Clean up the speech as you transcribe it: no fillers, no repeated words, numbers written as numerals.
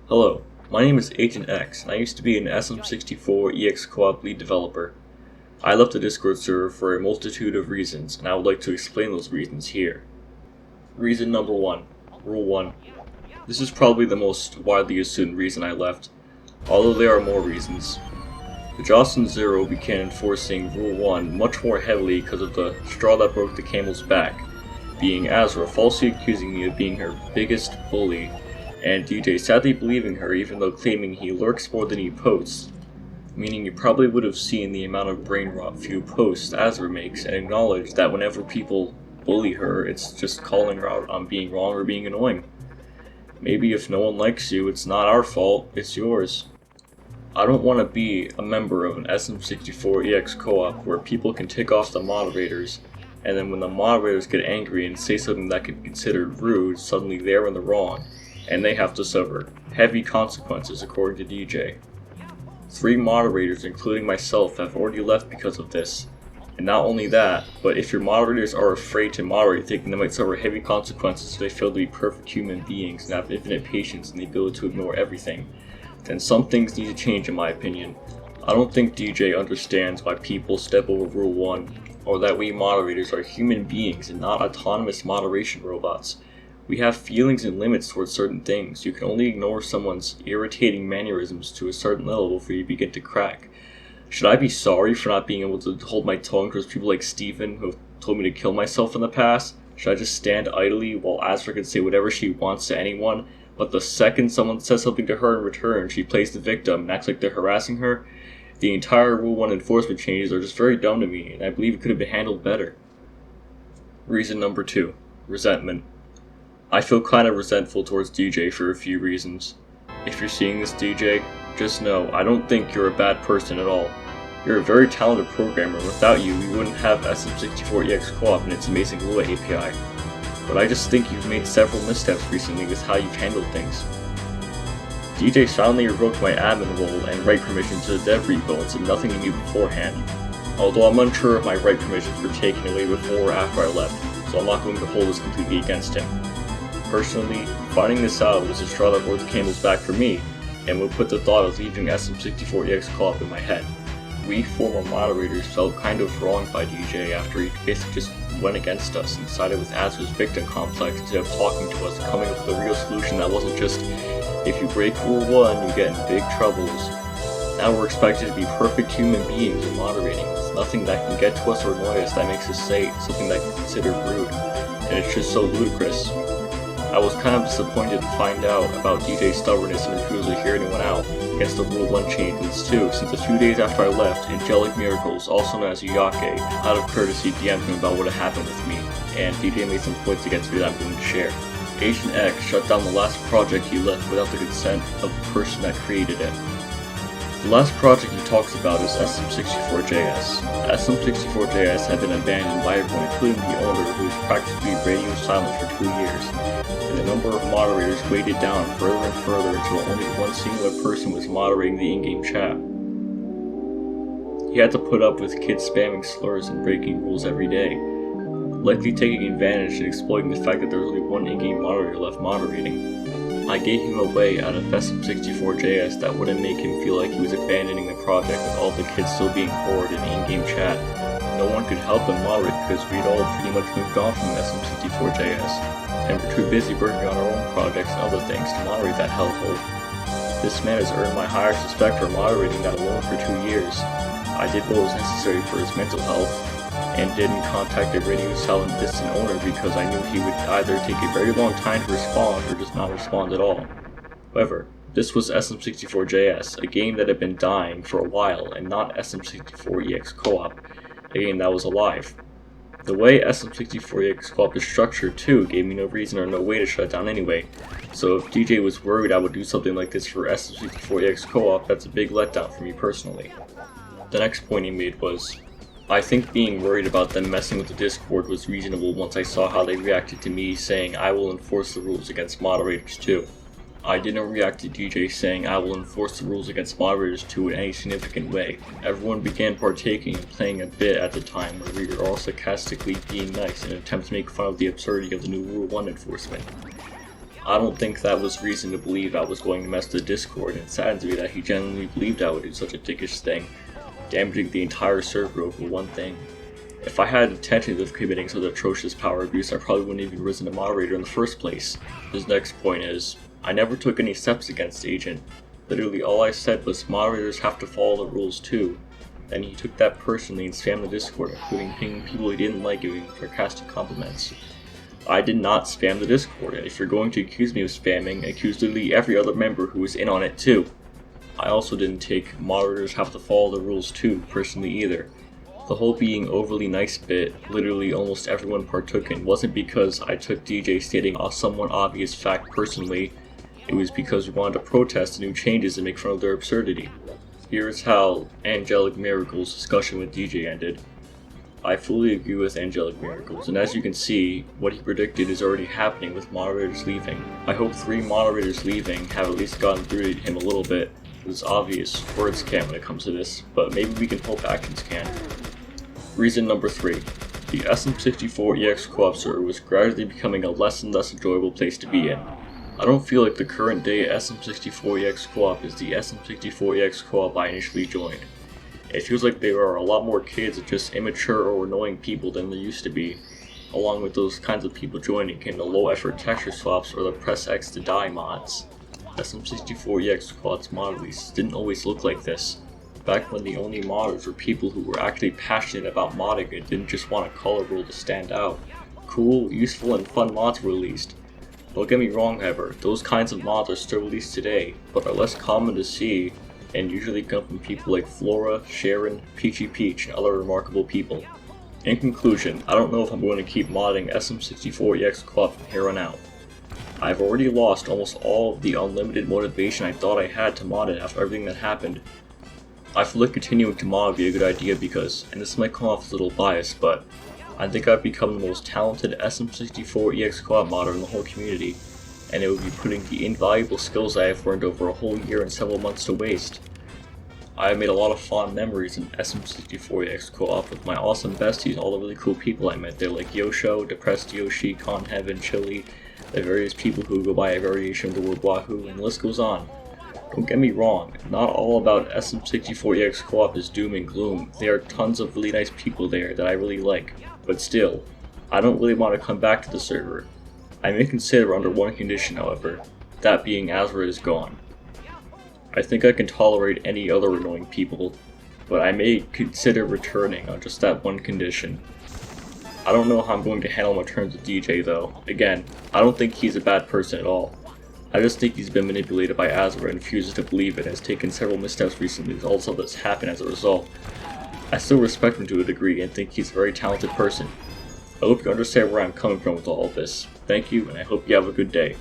Hello, my name is Agent X, and I used to be an sm64ex-coop lead developer. I left the Discord server for a multitude of reasons, and I would like to explain those reasons here. Reason number 1. Rule 1. This is probably the most widely assumed reason I left, although there are more reasons. The Jocelyn Zero began enforcing Rule 1 much more heavily because of the straw that broke the camel's back, being Azra falsely accusing me of being her biggest bully, and DJ sadly believing her even though claiming he lurks more than he posts, meaning you probably would have seen the amount of brain rot few posts Azra makes and acknowledged that whenever people bully her, it's just calling her out on being wrong or being annoying. Maybe if no one likes you, it's not our fault, it's yours. I don't want to be a member of an sm64ex co-op where people can tick off the moderators, and then when the moderators get angry and say something that could be considered rude, suddenly they're in the wrong, and they have to suffer heavy consequences according to DJ. 3 moderators, including myself, have already left because of this. And not only that, but if your moderators are afraid to moderate, thinking they might suffer heavy consequences if they fail to be perfect human beings and have infinite patience and the ability to ignore everything, then some things need to change in my opinion. I don't think DJ understands why people step over Rule 1, or that we moderators are human beings and not autonomous moderation robots. We have feelings and limits towards certain things. You can only ignore someone's irritating mannerisms to a certain level before you begin to crack. Should I be sorry for not being able to hold my tongue towards people like Steven who have told me to kill myself in the past? Should I just stand idly while Azra can say whatever she wants to anyone, but the second someone says something to her in return, she plays the victim and acts like they're harassing her? The entire Rule 1 enforcement changes are just very dumb to me, and I believe it could have been handled better. Reason number 2. Resentment. I feel kind of resentful towards DJ for a few reasons. If you're seeing this, DJ, just know I don't think you're a bad person at all. You're a very talented programmer, and without you, we wouldn't have sm64ex-coop and its amazing Lua API. But I just think you've made several missteps recently with how you've handled things. DJ finally revoked my admin role and write permissions to the dev repo and said nothing to me beforehand, although I'm unsure if my write permissions were taken away before or after I left, so I'm not going to hold this completely against him. Personally, finding this out was a straw that broke the camel's back for me, and would put the thought of leaving sm64ex-coop in my head. We former moderators felt kind of wronged by DJ after he basically just went against us and sided with Azra's victim complex instead of talking to us and coming up with a real solution that wasn't just, if you break Rule 1, you get in big troubles. Now we're expected to be perfect human beings in moderating. There's nothing that can get to us or annoy us that makes us say something that can be considered rude, and it's just so ludicrous. I was kind of disappointed to find out about DJ's stubbornness and refusal to hear anyone out against the Rule 1 changes too, since a few days after I left, Angelic Miracles, also known as Yuyake, out of courtesy DM'd him about what had happened with me, and DJ made some points against me that I'm going to share. Agent X shut down the last project he left without the consent of the person that created it. The last project he talks about is sm64js. sm64js had been abandoned by everyone, including the owner, who was practically radio silent for 2 years, and the number of moderators weighted down further and further until only one singular person was moderating the in-game chat. He had to put up with kids spamming slurs and breaking rules every day, likely taking advantage and exploiting the fact that there was only one in-game moderator left moderating. I gave him a way out of sm64js that wouldn't make him feel like he was abandoning the project with all the kids still being bored in in-game chat. No one could help him moderate because we'd all pretty much moved on from sm64js, and we're too busy working on our own projects and other things to moderate that hellhole. This man has earned my highest respect for moderating that alone for 2 years. I did what was necessary for his mental health, and didn't contact the radio silent distant owner because I knew he would either take a very long time to respond or just not respond at all. However, this was sm64js, a game that had been dying for a while, and not sm64ex-coop, a game that was alive. The way sm64ex-coop is structured too gave me no reason or no way to shut it down anyway, so if DJ was worried I would do something like this for sm64ex-coop, that's a big letdown for me personally. The next point he made was, I think being worried about them messing with the Discord was reasonable once I saw how they reacted to me saying I will enforce the rules against moderators too. I didn't react to DJ saying I will enforce the rules against moderators too in any significant way. Everyone began partaking and playing a bit at the time where we were all sarcastically being nice in an attempt to make fun of the absurdity of the new Rule 1 enforcement. I don't think that was reason to believe I was going to mess the Discord, and it saddens me that he genuinely believed I would do such a dickish thing, damaging the entire server over one thing. If I had intentions of committing such atrocious power abuse, I probably wouldn't have even risen to moderator in the first place. His next point is, I never took any steps against Agent. Literally all I said was moderators have to follow the rules too. Then he took that personally and spammed the Discord, including pinging people he didn't like giving sarcastic compliments. I did not spam the Discord, and if you're going to accuse me of spamming, accuse literally every other member who was in on it too. I also didn't take moderators have to follow the rules too personally either. The whole being overly nice bit, literally almost everyone partook in, wasn't because I took DJ stating a somewhat obvious fact personally, it was because we wanted to protest the new changes and make fun of their absurdity. Here's how Angelic Miracle's discussion with DJ ended. I fully agree with Angelic Miracles, and as you can see, what he predicted is already happening with moderators leaving. I hope 3 moderators leaving have at least gotten through to him a little bit. It's obvious words can't when it comes to this, but maybe we can hope actions can. Reason number 3. The sm64ex-coop server was gradually becoming a less and less enjoyable place to be in. I don't feel like the current day sm64ex-coop is the sm64ex-coop I initially joined. It feels like there are a lot more kids and just immature or annoying people than there used to be. Along with those kinds of people joining came the low effort texture swaps or the press X to die mods. sm64ex-coop's mod releases didn't always look like this. Back when the only modders were people who were actually passionate about modding and didn't just want a color rule to stand out. Cool, useful, and fun mods were released. Don't get me wrong, however, those kinds of mods are still released today, but are less common to see and usually come from people like Flora, Sharon, Peachy Peach, and other remarkable people. In conclusion, I don't know if I'm going to keep modding sm64ex-coop from here on out. I've already lost almost all of the unlimited motivation I thought I had to mod it after everything that happened. I feel like continuing to mod would be a good idea because, and this might come off as a little biased, but I think I've become the most talented sm64ex-coop modder in the whole community, and it would be putting the invaluable skills I have learned over a whole year and several months to waste. I have made a lot of fond memories in sm64ex-coop with my awesome besties and all the really cool people I met there like Yosho, Depressed Yoshi, Con Heaven, Chili, the various people who go by a variation of the word Wahoo, and the list goes on. Don't get me wrong, not all about sm64ex-coop is doom and gloom. There are tons of really nice people there that I really like, but still, I don't really want to come back to the server. I may consider under one condition, however, that being Azra is gone. I think I can tolerate any other annoying people, but I may consider returning on just that one condition. I don't know how I'm going to handle my terms with DJ though. Again, I don't think he's a bad person at all. I just think he's been manipulated by Azra and refuses to believe it and has taken several missteps recently with all the stuff that's happened as a result. I still respect him to a degree and think he's a very talented person. I hope you understand where I'm coming from with all of this. Thank you, and I hope you have a good day.